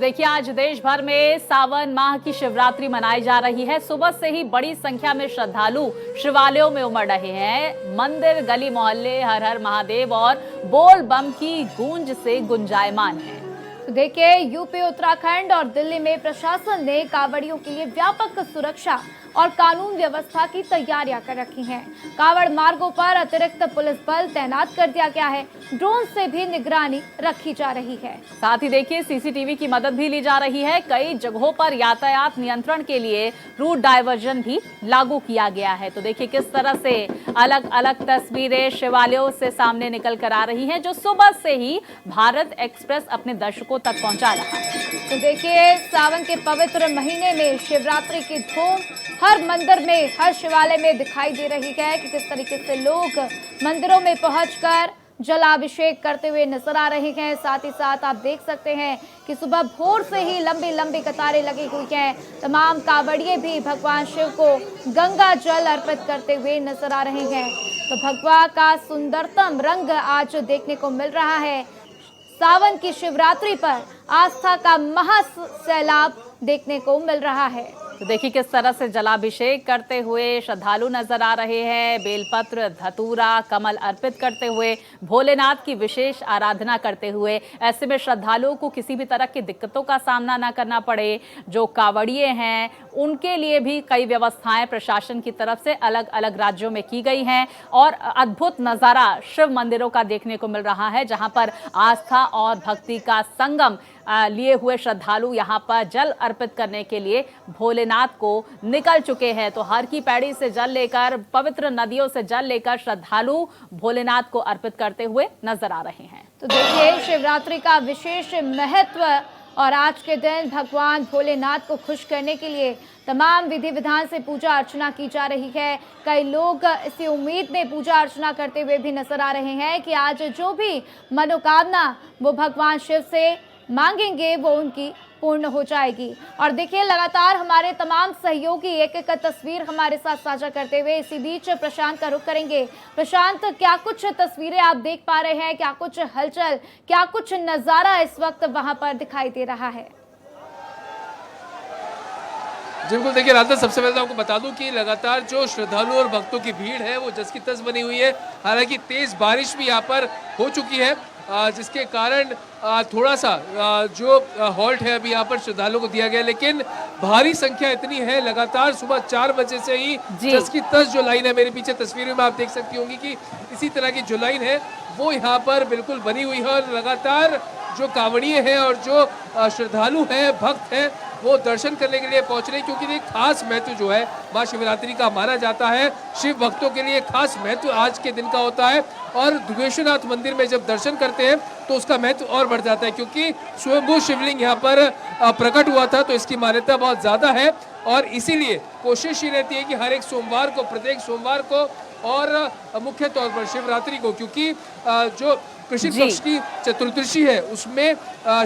देखिए, आज देश भर में सावन माह की शिवरात्रि मनाई जा रही है। सुबह से ही बड़ी संख्या में श्रद्धालु शिवालयों में उमड़ रहे हैं। मंदिर, गली मोहल्ले हर हर महादेव और बोल बम की गूंज से गुंजायमान है। तो देखिए, यूपी, उत्तराखंड और दिल्ली में प्रशासन ने कांवड़ियों के लिए व्यापक सुरक्षा और कानून व्यवस्था की तैयारियां कर रखी हैं। कांवड़ मार्गों पर अतिरिक्त पुलिस बल तैनात कर दिया गया है। ड्रोन से भी निगरानी रखी जा रही है। साथ ही देखिए, सीसीटीवी की मदद भी ली जा रही है। कई जगहों पर यातायात नियंत्रण के लिए रूट डायवर्जन भी लागू किया गया है। तो देखिए किस तरह से अलग अलग तस्वीरें शिवालयों से सामने निकल कर आ रही हैं, जो सुबह से ही भारत एक्सप्रेस अपने दर्शकों तक पहुंचा रहा है। तो देखिए, सावन के पवित्र महीने में शिवरात्रि की धूम हर मंदिर में, हर शिवालय में दिखाई दे रही है कि किस तरीके से लोग मंदिरों में पहुंचकर जलाभिषेक करते हुए नजर आ रहे हैं। साथ ही साथ आप देख सकते हैं कि सुबह भोर से ही लंबी लंबी कतारें लगी हुई हैं। तमाम कांवड़िए भी भगवान शिव को गंगा जल अर्पित करते हुए नजर आ रहे हैं। तो भगवा का सुंदरतम रंग आज देखने को मिल रहा है। सावन की शिवरात्रि पर आस्था का महासैलाब देखने को मिल रहा है। तो देखिए किस तरह से जलाभिषेक करते हुए श्रद्धालु नजर आ रहे हैं। बेलपत्र, धतूरा, कमल अर्पित करते हुए भोलेनाथ की विशेष आराधना करते हुए। ऐसे में श्रद्धालुओं को किसी भी तरह की दिक्कतों का सामना ना करना पड़े। जो कांवड़िए हैं उनके लिए भी कई व्यवस्थाएं प्रशासन की तरफ से अलग अलग राज्यों में की गई हैं। और अद्भुत नज़ारा शिव मंदिरों का देखने को मिल रहा है, जहां पर आस्था और भक्ति का संगम लिए हुए श्रद्धालु यहां पर जल अर्पित करने के लिए भोलेनाथ को निकल चुके हैं। तो हर की पैड़ी से जल लेकर, पवित्र नदियों से जल लेकर श्रद्धालु भोलेनाथ को अर्पित करते हुए नजर आ रहे हैं। तो देखिए, शिवरात्रि का विशेष महत्व और आज के दिन भगवान भोलेनाथ को खुश करने के लिए तमाम विधि विधान से पूजा अर्चना की जा रही है। कई लोग इसी उम्मीद में पूजा अर्चना करते हुए भी नजर आ रहे हैं कि आज जो भी मनोकामना वो भगवान शिव से मांगेंगे वो उनकी पूर्ण हो जाएगी। और देखिए, लगातार हमारे तमाम सहयोगी एक एक तस्वीर हमारे साथ साझा करते हुए इसी बीच प्रशांत का रुख करेंगे। प्रशांत, क्या कुछ तस्वीरें आप देख पा रहे हैं? क्या कुछ हलचल, क्या कुछ नजारा इस वक्त वहां पर दिखाई दे रहा है? बिल्कुल, देखिए राधा, सबसे पहले तो आपको बता दूं कि लगातार जो श्रद्धालु और भक्तों की भीड़ है वो जस की तस बनी हुई है। हालांकि तेज बारिश भी यहाँ पर हो चुकी है, जिसके कारण थोड़ा सा जो हॉल्ट है अभी यहाँ पर श्रद्धालुओं को दिया गया, लेकिन भारी संख्या इतनी है। लगातार सुबह 4 बजे से ही जस की तस जो लाइन है, मेरे पीछे तस्वीरों में आप देख सकती होंगी कि इसी तरह की जो लाइन है वो यहाँ पर बिल्कुल बनी हुई है। और लगातार जो कांवड़िए हैं और जो श्रद्धालु हैं, भक्त हैं, वो दर्शन करने के लिए पहुंच रहे हैं, क्योंकि एक खास महत्व जो है माँ शिवरात्रि का माना जाता है। शिव भक्तों के लिए खास महत्व आज के दिन का होता है। और ध्रुवेश्वरनाथ मंदिर में जब दर्शन करते हैं तो उसका महत्व और बढ़ जाता है, क्योंकि स्वयंभू शिवलिंग यहाँ पर प्रकट हुआ था, तो इसकी मान्यता बहुत ज़्यादा है। और इसीलिए कोशिश ही रहती है कि हर एक सोमवार को, प्रत्येक सोमवार को और मुख्य तौर पर शिवरात्रि को, क्योंकि जो कृष्ण पक्ष की चतुर्दशी है उसमें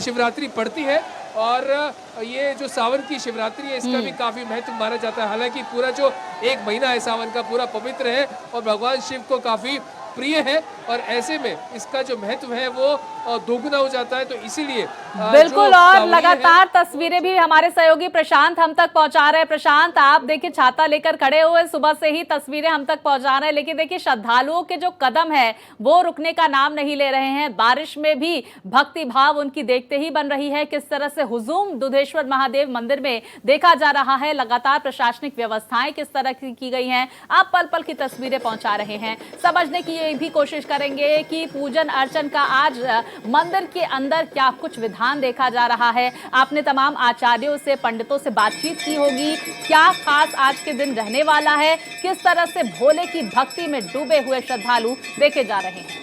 शिवरात्रि पड़ती है। और ये जो सावन की शिवरात्रि है इसका भी काफी महत्व माना जाता है। हालांकि पूरा जो एक महीना है सावन का पूरा पवित्र है और भगवान शिव को काफी प्रिय है, और ऐसे में इसका जो महत्व है वो दोगुना हो जाता है। तो इसीलिए बिल्कुल, और लगातार तस्वीरें भी हमारे सहयोगी प्रशांत हम तक पहुंचा रहे हैं। प्रशांत, आप देखिए छाता लेकर खड़े हुए, सुबह से ही तस्वीरें हम तक पहुंचा रहे हैं, लेकिन देखिए श्रद्धालुओं के जो कदम है वो रुकने का नाम नहीं ले रहे हैं। बारिश में भी भक्ति भाव उनकी देखते ही बन रही है। किस तरह से हुजूम दुधेश्वर महादेव मंदिर में देखा जा रहा है, लगातार प्रशासनिक व्यवस्थाएं किस तरह की गई हैं, आप पल पल की तस्वीरें पहुंचा रहे हैं। समझने की भी कोशिश करेंगे कि पूजन अर्चन का आज मंदिर के अंदर क्या कुछ विधान देखा जा रहा है। आपने तमाम आचार्यों से, पंडितों से बातचीत की होगी, क्या खास आज के दिन रहने वाला है, किस तरह से भोले की भक्ति में डूबे हुए श्रद्धालु देखे जा रहे हैं।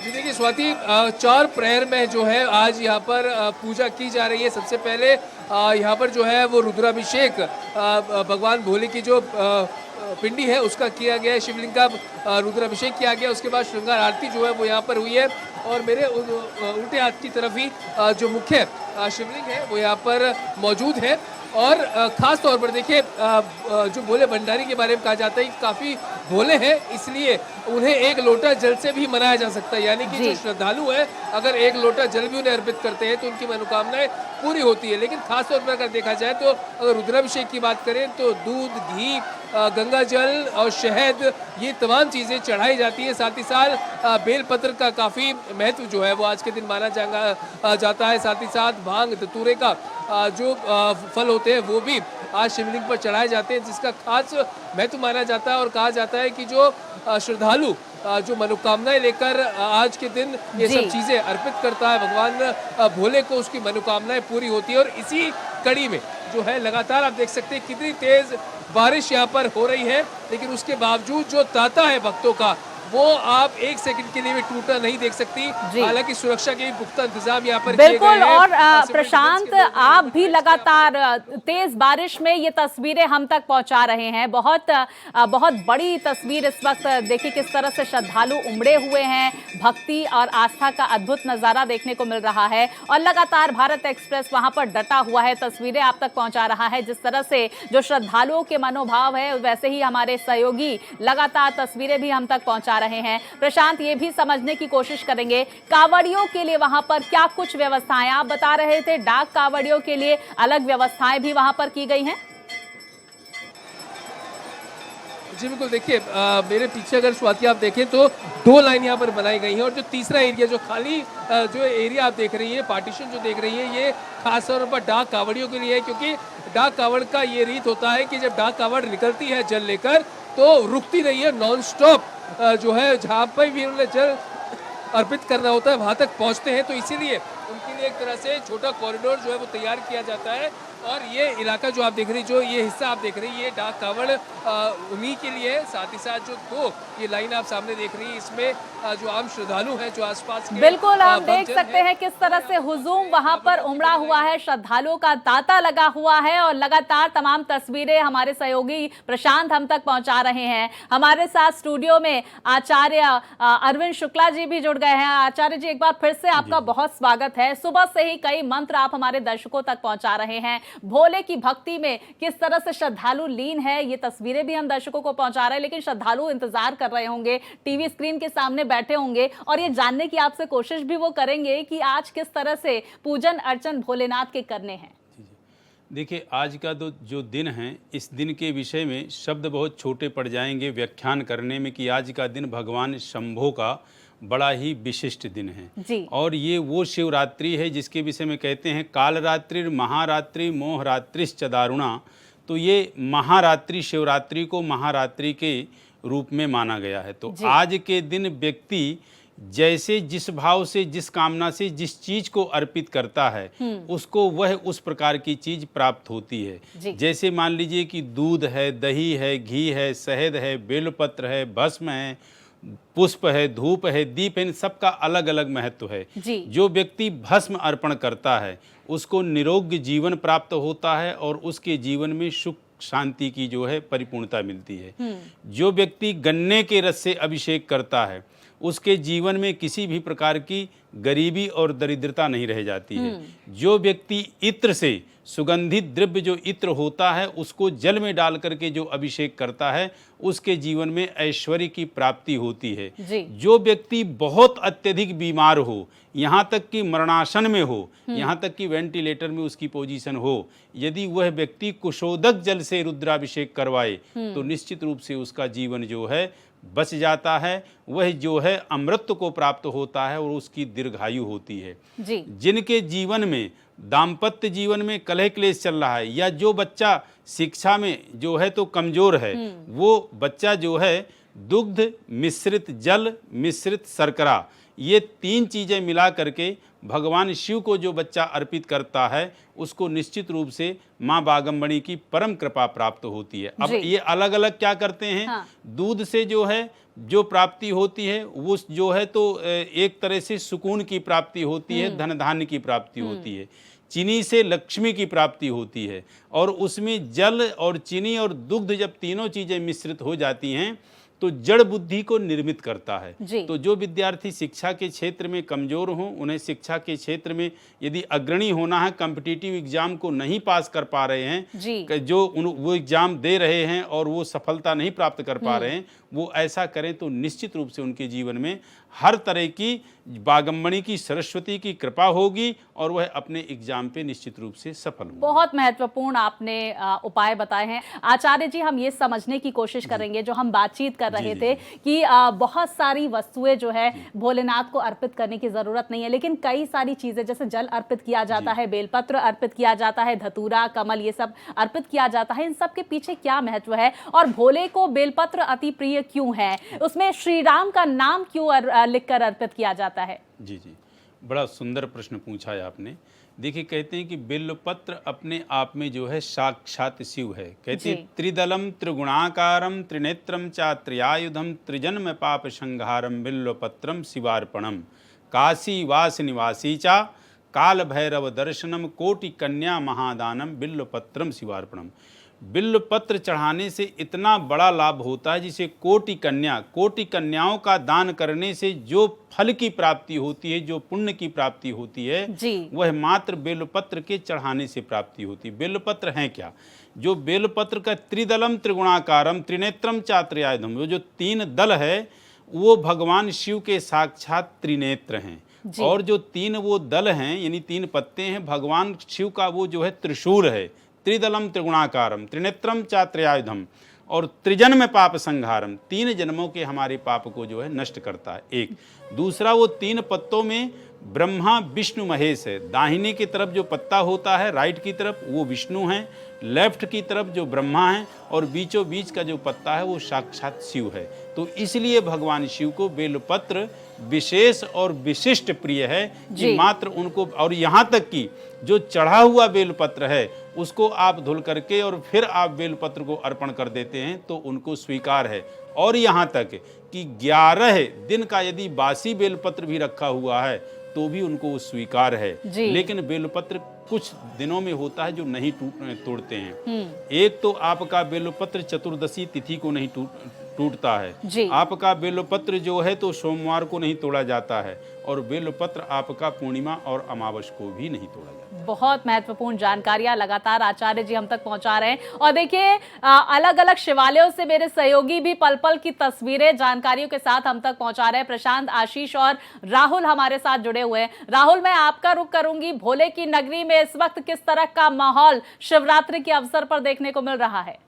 देखिए स्वाति, 4 प्रहर में जो है आज यहाँ पर पूजा की जा रही है। सबसे पहले यहाँ पर जो है वो रुद्राभिषेक भगवान भोले की जो पिंडी है उसका किया गया है, शिवलिंग का रुद्राभिषेक किया गया। उसके बाद श्रृंगार आरती जो है वो यहाँ पर हुई है। और मेरे उल्टे हाथ की तरफ ही जो मुख्य शिवलिंग है वो यहाँ पर मौजूद है। और ख़ास तौर पर देखिए जो भोले भंडारी के बारे में कहा जाता है कि काफ़ी भोले हैं, इसलिए उन्हें एक लोटा जल से भी मनाया जा सकता है। यानी कि जो श्रद्धालु है अगर एक लोटा जल भी उन्हें अर्पित करते हैं तो उनकी मनोकामनाएं पूरी होती है। लेकिन खास तौर पर अगर देखा जाए तो अगर रुद्राभिषेक की बात करें तो दूध, घी, गंगा जल और शहद, ये तमाम चीज़ें चढ़ाई जाती है। साथ ही साथ बेलपत्र का काफ़ी महत्व जो है वो आज के दिन माना जाता है। साथ ही साथ भांग, धतूरे का जो फल होते हैं वो भी आज शिवलिंग पर चढ़ाए जाते हैं, जिसका खास महत्व माना जाता है। और कहा जाता है कि जो श्रद्धालु जो मनोकामनाएं लेकर आज के दिन ये सब चीज़ें अर्पित करता है भगवान भोले को, उसकी मनोकामनाएं पूरी होती है। और इसी कड़ी में जो है लगातार आप देख सकते हैं कितनी तेज बारिश यहाँ पर हो रही है, लेकिन उसके बावजूद जो तांता है भक्तों का वो आप एक सेकंड के लिए भी टूटा नहीं देख सकती। हालांकि सुरक्षा के भी पुख्ता इंतजाम यहाँ पर बिल्कुल। और प्रशांत, आप भी लगातार तेज बारिश में ये तस्वीरें हम तक पहुंचा रहे हैं। बहुत बड़ी तस्वीर इस वक्त देखिए किस तरह से श्रद्धालु उमड़े हुए हैं, भक्ति और आस्था का अद्भुत नजारा देखने को मिल रहा है। और लगातार भारत एक्सप्रेस वहां पर डटा हुआ है, तस्वीरें आप तक पहुंचा रहा है। जिस तरह से जो श्रद्धालुओं के मनोभाव है, वैसे ही हमारे सहयोगी लगातार तस्वीरें भी हम तक पहुंचा रहे हैं। प्रशांत, ये भी समझने की कोशिश करेंगे कांवड़ियों के लिए वहां पर क्या कुछ व्यवस्थाएं, आप बता रहे थे डाक कांवड़ियों के लिए अलग व्यवस्थाएं भी वहां पर की गई हैं। जी बिल्कुल, देखिए मेरे पीछे अगर स्वाति आप देखें तो 2 लाइन यहाँ पर बनाई गई हैं। और जो तीसरा एरिया, जो खाली जो एरिया आप देख रही है, पार्टीशन जो देख रही है, ये खास तौर पर डाक कांवड़ियों के लिए है। क्योंकि डाक कांवड़ का ये रीत होता है कि जब डाक कांवड़ निकलती है जल लेकर तो रुकती नहीं है, नॉन स्टॉप जो है जहाँ पर भी उन्हें जल अर्पित करना होता है वहाँ तक पहुँचते हैं। तो इसीलिए उनके लिए एक तरह से छोटा कॉरिडोर जो है वो तैयार किया जाता है। और ये इलाका जो आप देख रही, जो ये हिस्सा आप देख रही, ये डाक कांवड़ उन्हीं के लिए है। साथ ही साथ जो 2 ये लाइन आप सामने देख रही है, इसमें जो आम श्रद्धालु हैं जो आसपास के बिल्कुल आप देख सकते हैं किस तरह से हुजूम वहां पर उमड़ा हुआ है, श्रद्धालुओं का तांता लगा हुआ है। और लगातार तमाम तस्वीरें हमारे सहयोगी प्रशांत हम तक पहुंचा रहे हैं। हमारे साथ स्टूडियो में आचार्य अरविंद शुक्ला जी भी जुड़ गए हैं। आचार्य जी, एक बार फिर से आपका बहुत स्वागत है। सुबह से ही कई मंत्र आप हमारे दर्शकों तक पहुंचा रहे हैं। भोले की भक्ति में किस तरह से श्रद्धालु लीन है, ये तस्वीरें भी हम दर्शकों को पहुंचा रहे हैं। लेकिन श्रद्धालु इंतजार कर रहे होंगे, टीवी स्क्रीन के सामने बैठे होंगे और ये जानने की आपसे कोशिश भी वो करेंगे कि आज किस तरह से पूजन अर्चन भोलेनाथ के करने हैं। देखिए, आज का जो दिन है, इस दिन के विषय में शब्द बहुत छोटे पड़ जाएंगे व्याख्यान करने में कि आज का दिन भगवान शंभो का बड़ा ही विशिष्ट दिन है जी। और ये वो शिवरात्रि है जिसके विषय में कहते हैं कालरात्रि महारात्रि मोहरात्रिश्च दारुणा। तो ये महारात्रि, शिवरात्रि को महारात्रि के रूप में माना गया है। तो आज के दिन व्यक्ति जैसे जिस भाव से, जिस कामना से जिस चीज को अर्पित करता है उसको वह उस प्रकार की चीज प्राप्त होती है। जैसे मान लीजिए कि दूध है, दही है, घी है, शहद है, बेलपत्र है, भस्म है, पुष्प है, धूप है, दीप है, इन सबका अलग अलग महत्व है। जो व्यक्ति भस्म अर्पण करता है उसको निरोग्य जीवन प्राप्त होता है और उसके जीवन में सुख शांति की जो है परिपूर्णता मिलती है। जो व्यक्ति गन्ने के रस से अभिषेक करता है उसके जीवन में किसी भी प्रकार की गरीबी और दरिद्रता नहीं रह जाती है। जो व्यक्ति इत्र से, सुगंधित द्रव्य जो इत्र होता है उसको जल में डाल करके जो अभिषेक करता है उसके जीवन में ऐश्वर्य की प्राप्ति होती है। जो व्यक्ति बहुत अत्यधिक बीमार हो, यहाँ तक कि मरणासन में हो, यहाँ तक कि वेंटिलेटर में उसकी पोजीशन हो, यदि वह व्यक्ति कुशोदक जल से रुद्राभिषेक करवाए तो निश्चित रूप से उसका जीवन जो है बच जाता है। वह जो है अमृत को प्राप्त होता है और उसकी दीर्घायु होती है। जिनके जीवन में दाम्पत्य जीवन में कलह क्लेश चल रहा है या जो बच्चा शिक्षा में जो है तो कमजोर है, वो बच्चा जो है दुग्ध मिश्रित जल मिश्रित शर्करा, ये 3 चीज़ें मिला करके भगवान शिव को जो बच्चा अर्पित करता है उसको निश्चित रूप से माँ बागम्बरी की परम कृपा प्राप्त होती है। अब ये अलग अलग क्या करते हैं, दूध से जो है जो प्राप्ति होती है वो जो है तो एक तरह से सुकून की प्राप्ति होती है, धन धान्य की प्राप्ति होती है। चीनी से लक्ष्मी की प्राप्ति होती है और उसमें जल और चीनी और दुग्ध जब तीनों चीज़ें मिश्रित हो जाती हैं तो जड़ बुद्धि को निर्मित करता है। जी। तो जो विद्यार्थी शिक्षा के क्षेत्र में कमजोर हों, उन्हें शिक्षा के क्षेत्र में यदि अग्रणी होना है, कॉम्पिटिटिव एग्जाम को नहीं पास कर पा रहे हैं, जी। जो वो एग्जाम दे रहे हैं और वो सफलता नहीं प्राप्त कर पा रहे हैं, वो ऐसा करें तो निश्चित रूप से उनके जीवन में हर तरह की बागम्बनी की, सरस्वती की कृपा होगी और वह अपने एग्जाम पे निश्चित रूप से सफल होंगे। बहुत महत्वपूर्ण आपने उपाय बताए हैं आचार्य जी। हम ये समझने की कोशिश करेंगे, जो हम बातचीत कर रहे थे कि बहुत सारी वस्तुएं जो है भोलेनाथ को अर्पित करने की जरूरत नहीं है, लेकिन कई सारी चीजें जैसे जल अर्पित किया जाता है, बेलपत्र अर्पित किया जाता है, धतूरा, कमल, ये सब अर्पित किया जाता है। इन सब के पीछे क्या महत्व है और भोले को बेलपत्र अति प्रिय क्यों है? उसमें श्री राम का नाम क्यों लिखकर अर्पित किया जाता है? जी, बड़ा सुंदर प्रश्न पूछा है आपने। देखिए, कहते हैं कि बिल्वपत्र अपने आप में जो है साक्षात शिव है। कहते हैं त्रिदलम त्रिगुणाकारम त्रिनेत्रम चा त्रियायुधम त्रिजन्म पाप संहारम बिल्वपत्रम शिवार्पणम काशी वास निवासी चा काल भैरव दर्शनम कोटि कन्या महादानम बिल्वपत्रम शिवार्पणम। बिल्वपत्र चढ़ाने से इतना बड़ा लाभ होता है जिसे कोटि कन्याओं का दान करने से जो फल की प्राप्ति होती है, जो पुण्य की प्राप्ति होती है, वह मात्र बेलपत्र के चढ़ाने से प्राप्ति होती है। बेलपत्र हैं क्या? जो बेलपत्र का त्रिदलम त्रिगुणाकारम त्रिनेत्रम चा त्रियायुधम, वो जो तीन दल है वो भगवान शिव के साक्षात त्रिनेत्र हैं। और जो तीन वो दल हैं यानी तीन पत्ते हैं, भगवान शिव का वो जो है त्रिशूल है। त्रिदलम त्रिगुणाकारम त्रिनेत्रम चा त्रियायुधम और त्रिजन्म पाप संहारम, 3 जन्मों के हमारे पाप को जो है नष्ट करता है। एक दूसरा, वो 3 पत्तों में ब्रह्मा विष्णु महेश है। दाहिने की तरफ जो पत्ता होता है राइट की तरफ वो विष्णु है, लेफ्ट की तरफ जो ब्रह्मा है और बीचों बीच का जो पत्ता है वो साक्षात शिव है। तो इसलिए भगवान शिव को बेलपत्र विशेष और विशिष्ट प्रिय है कि मात्र उनको, और यहाँ तक कि जो चढ़ा हुआ बेलपत्र है उसको आप धुल करके और फिर आप बेलपत्र को अर्पण कर देते हैं तो उनको स्वीकार है। और यहाँ तक कि 11 दिन का यदि बासी बेलपत्र भी रखा हुआ है तो भी उनको स्वीकार है। लेकिन बेलपत्र कुछ दिनों में होता है जो नहीं तोड़ते हैं। एक तो आपका बेलपत्र चतुर्दशी तिथि को नहीं टूटता है, आपका बेलपत्र जो है तो सोमवार को नहीं तोड़ा जाता है, और बेलपत्र आपका पूर्णिमा और अमावस को भी नहीं तोड़ा जाता। बहुत महत्वपूर्ण जानकारियां लगातार आचार्य जी हम तक पहुंचा रहे हैं। और देखिए, अलग अलग शिवालयों से मेरे सहयोगी भी पल पल की तस्वीरें जानकारियों के साथ हम तक पहुंचा रहे हैं। प्रशांत, आशीष और राहुल हमारे साथ जुड़े हुए हैं। राहुल, मैं आपका रुख करूंगी, भोले की नगरी में इस वक्त किस तरह का माहौल शिवरात्रि के अवसर पर देखने को मिल रहा है?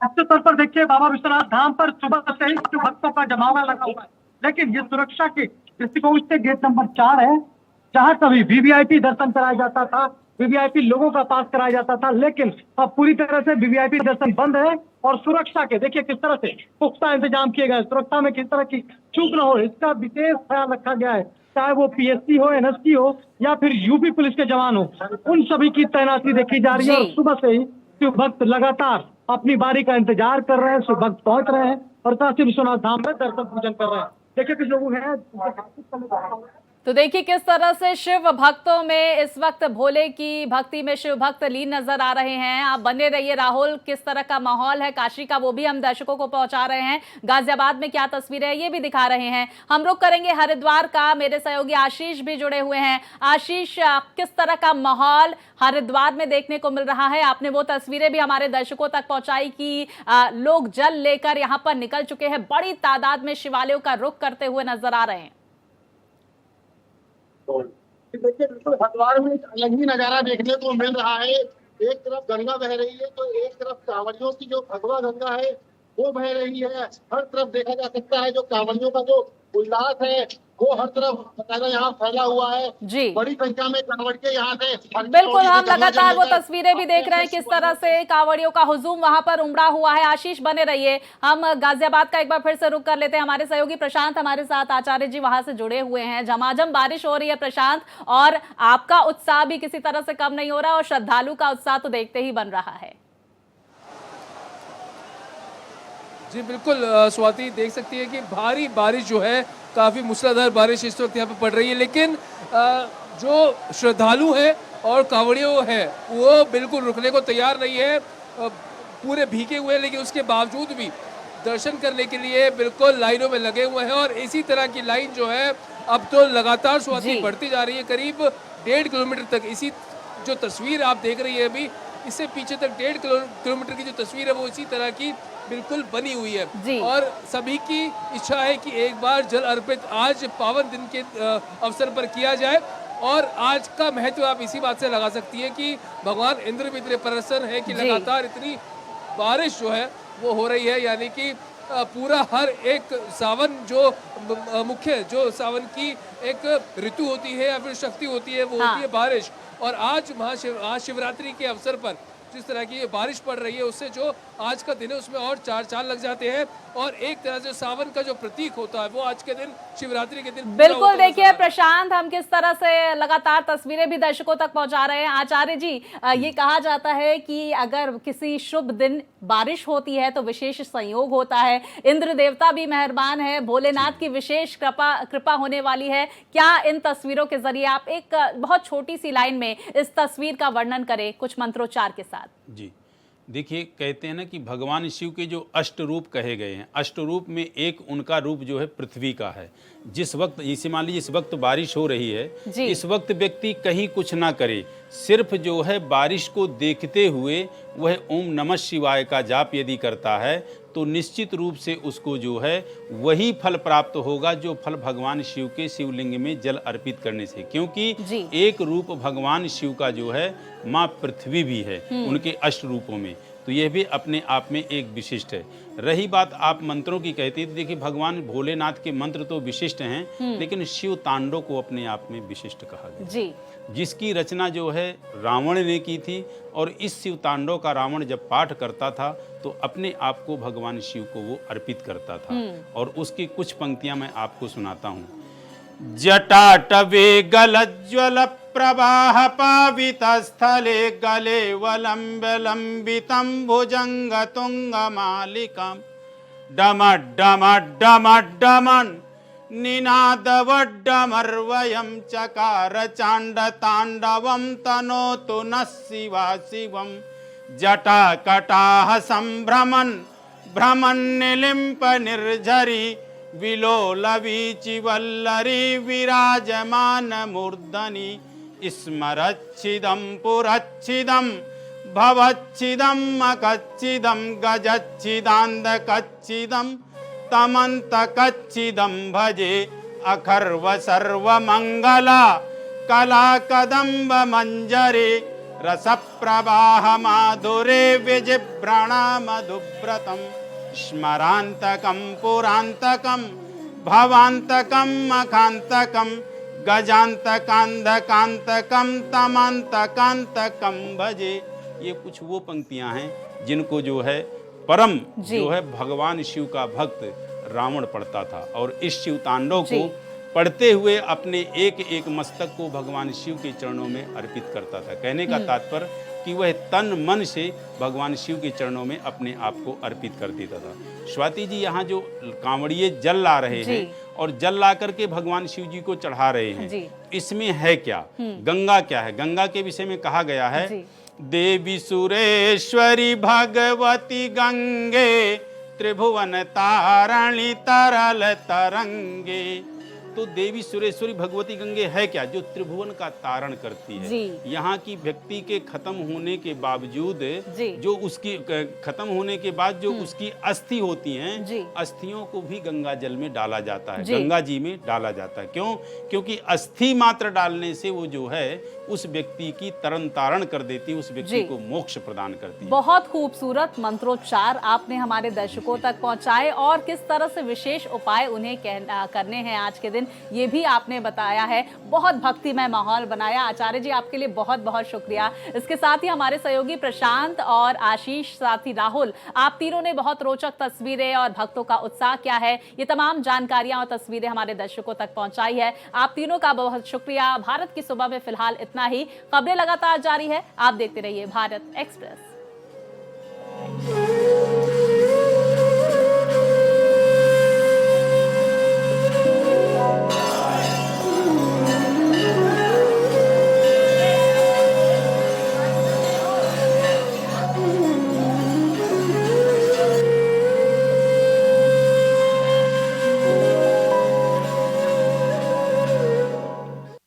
अच्छे तौर पर देखिए, बाबा विश्वनाथ धाम पर सुबह से ही भक्तों का जमावड़ा लगा हुआ है, लेकिन ये सुरक्षा के दृष्टिकोण से गेट नंबर 4 है, जहां कभी वीवीआईपी दर्शन कराया जाता था, वीवीआईपी लोगों का पास कराया जाता था, लेकिन अब पूरी तरह से वीवीआईपी दर्शन बंद है। और सुरक्षा के देखिए किस तरह से पुख्ता इंतजाम किए गए, सुरक्षा में किस तरह की चूक न हो इसका विशेष ख्याल रखा गया है। चाहे वो पीएससी हो, एनएससी हो या फिर यूपी पुलिस के जवान हो, उन सभी की तैनाती देखी जा रही है। और सुबह से ही शिव भक्त लगातार अपनी बारी का इंतजार कर रहे हैं, शिव भक्त पहुंच रहे हैं और काशी विश्वनाथ धाम में दर्शन पूजन कर रहे हैं। देखिए कुछ लोग हैं। तो देखिए किस तरह से शिव भक्तों में इस वक्त भोले की भक्ति में शिव भक्त लीन नजर आ रहे हैं। आप बने रहिए राहुल, किस तरह का माहौल है काशी का वो भी हम दर्शकों को पहुंचा रहे हैं। गाजियाबाद में क्या तस्वीरें है ये भी दिखा रहे हैं। हम रुख करेंगे हरिद्वार का, मेरे सहयोगी आशीष भी जुड़े हुए हैं। आशीष, किस तरह का माहौल हरिद्वार में देखने को मिल रहा है? आपने वो तस्वीरें भी हमारे दर्शकों तक पहुंचाई कि लोग जल लेकर यहाँ पर निकल चुके हैं, बड़ी तादाद में शिवालयों का रुख करते हुए नजर आ रहे हैं। देखिए, बिल्कुल हरिद्वार में एक अलग ही नजारा देखने को मिल रहा है। एक तरफ गंगा बह रही है तो एक तरफ कांवड़ियों की जो भगवा गंगा है वो बह रही है। हर तरफ देखा जा सकता है जो कांवड़ियों का जो उल्लास है वो हर तरफ यहाँ फैला हुआ है जी। बड़ी संख्या में कांवड़िए यहाँ से बिल्कुल हम लगातार वो तस्वीरें भी देख रहे हैं किस तरह से कांवड़ियों का हुजूम वहां पर उमड़ा हुआ है। आशीष बने रहिए, हम गाजियाबाद का एक बार फिर से रुख कर लेते हैं। हमारे सहयोगी प्रशांत हमारे साथ, आचार्य जी वहां से जुड़े हुए हैं। झमाझम बारिश हो रही है प्रशांत, और आपका उत्साह भी किसी तरह से कम नहीं हो रहा और श्रद्धालु का उत्साह तो देखते ही बन रहा है। जी बिल्कुल स्वाति, देख सकती है कि भारी बारिश जो है, काफ़ी मूसलाधार बारिश इस वक्त यहाँ पे पड़ रही है, लेकिन जो श्रद्धालु हैं और कांवड़ियों हैं वो बिल्कुल रुकने को तैयार नहीं है। पूरे भीगे हुए, लेकिन उसके बावजूद भी दर्शन करने के लिए बिल्कुल लाइनों में लगे हुए हैं और इसी तरह की लाइन जो है अब तो लगातार शुरुआती बढ़ती जा रही है, करीब 1.5 किलोमीटर तक। इसी जो तस्वीर आप देख रही है अभी, इससे पीछे तक 1.5 किलोमीटर की जो तस्वीर है वो इसी तरह की बिल्कुल बनी हुई है और सभी की इच्छा है कि एक बार जल अर्पित आज पावन दिन के अवसर पर किया जाए। और आज का महत्व आप इसी बात से लगा सकती है कि भगवान इंद्र भी इतने प्रसन्न है कि लगातार इतनी बारिश जो है वो हो रही है, यानी कि पूरा हर एक सावन जो मुख्य जो सावन की एक ऋतु होती है या फिर शक्ति होती है वो होती है बारिश। और आज महाशिवरात्रि के अवसर पर जिस तरह की बारिश पड़ रही है उससे जो आज का दिन है उसमें और 4 चांद लग जाते हैं और एक तरह से सावन का जो प्रतीक होता है वो आज के दिन शिवरात्रि के दिन बिल्कुल। देखिए प्रशांत, हम किस तरह से लगातार तस्वीरें भी दर्शकों तक पहुंचा रहे हैं। आचार्य जी, ये कहा जाता है कि अगर किसी शुभ दिन बारिश होती है तो विशेष संयोग होता है, इंद्र देवता भी मेहरबान है, भोलेनाथ की विशेष कृपा होने वाली है। क्या इन तस्वीरों के जरिए आप एक बहुत छोटी सी लाइन में इस तस्वीर का वर्णन करें कुछ मंत्रोच्चार के साथ? जी देखिए, कहते हैं ना कि भगवान शिव के जो अष्ट रूप कहे गए हैं, अष्ट रूप में एक उनका रूप जो है पृथ्वी का है। जिस वक्त इसे मान लीजिए इस वक्त बारिश हो रही है, इस वक्त व्यक्ति कहीं कुछ ना करे, सिर्फ जो है बारिश को देखते हुए वह ओम नमः शिवाय का जाप यदि करता है तो निश्चित रूप से उसको जो है वही फल प्राप्त होगा जो फल भगवान शिव के शिवलिंग में जल अर्पित करने से। क्योंकि एक रूप भगवान शिव का जो है माँ पृथ्वी भी है उनके अष्ट रूपों में, तो यह भी अपने आप में एक विशिष्ट है। रही बात आप मंत्रों की कहती है, तो देखिए भगवान भोलेनाथ के मंत्र तो विशिष्ट हैं, लेकिन शिव तांडव को अपने आप में विशिष्ट कहा गया, जिसकी रचना जो है रावण ने की थी। और इस शिव तांडव का रावण जब पाठ करता था तो अपने आप को भगवान शिव को वो अर्पित करता था। और उसकी कुछ पंक्तियां मैं आपको सुनाता हूँ। जटाटवे गलज्ज्वल प्रवाह पावित स्थले गले वलंब लंबितं भुजंग तुंग मालिकम डमड डमड डमड डमन निनादवड्डमर्वयं चकार चांड तांडवं तनोतु नः शिवा शिवं जटा कटाह संभ्रमन् भ्रमन् निलिम्प निर्झरी विलोलवीचि वल्लरी विराजमान मूर्धनि स्मरच्छिदं पुरच्छिदं भवच्छिदं मकच्छिदं गजच्छिदान्धकच्छिदं तमन्तकच्छिदं भजे अखर्व सर्वमङ्गला कला कदम्ब मंजरे रसप्रवाह माधुरे विजिभ्रणा मधुव्रतं स्मरान्तकं पुरान्तकं भवान्तकं मखान्तकं गजान्तकान्धकान्तकं तमान्तकान्तकं भजे। ये कुछ वो पंक्तियां हैं जिनको जो है परम जो है भगवान शिव का भक्त रावण पढ़ता था और इस शिव तांडव को पढ़ते हुए अपने एक एक मस्तक को भगवान शिव के चरणों में अर्पित करता था। कहने का तात्पर्य कि वह तन मन से भगवान शिव के चरणों में अपने आप को अर्पित कर देता था। स्वाति जी, यहाँ जो कांवड़िए जल ला रहे हैं और जल ला करके भगवान शिव जी को चढ़ा रहे हैं, इसमें है क्या, गंगा क्या है? गंगा के विषय में कहा गया है, देवी सुरेश्वरी भगवती गंगे त्रिभुवन तारणी तरल तरंगे। तो देवी सुरेश्वरी भगवती गंगे है क्या? जो त्रिभुवन का तारण करती है। यहाँ की व्यक्ति के खत्म होने के बावजूद जो उसकी खत्म होने के बाद जो उसकी अस्थि होती हैं, अस्थियों को भी गंगा जल में डाला जाता है, गंगा जी में डाला जाता है। क्यों? क्योंकि अस्थि मात्र डालने से वो जो है उस व्यक्ति की तरन तारण कर देती है, उस व्यक्ति को मोक्ष प्रदान करती है। बहुत खूबसूरत मंत्रोच्चार आपने हमारे दर्शकों तक पहुंचाए और किस तरह से विशेष उपाय उन्हें करने हैं आज के दिन, ये भी आपने बताया है। बहुत भक्तिमय माहौल बनाया। आचार्य जी, आपके लिए बहुत बहुत शुक्रिया। इसके साथ ही हमारे सहयोगी प्रशांत और आशीष, साथी राहुल, आप तीनों ने बहुत रोचक तस्वीरें और भक्तों का उत्साह क्या है, ये तमाम जानकारियां और तस्वीरें हमारे दर्शकों तक पहुंचाई है। आप तीनों का बहुत शुक्रिया। भारत की सुबह में फिलहाल इतना ही। खबरें लगातार जारी है, आप देखते रहिए भारत एक्सप्रेस।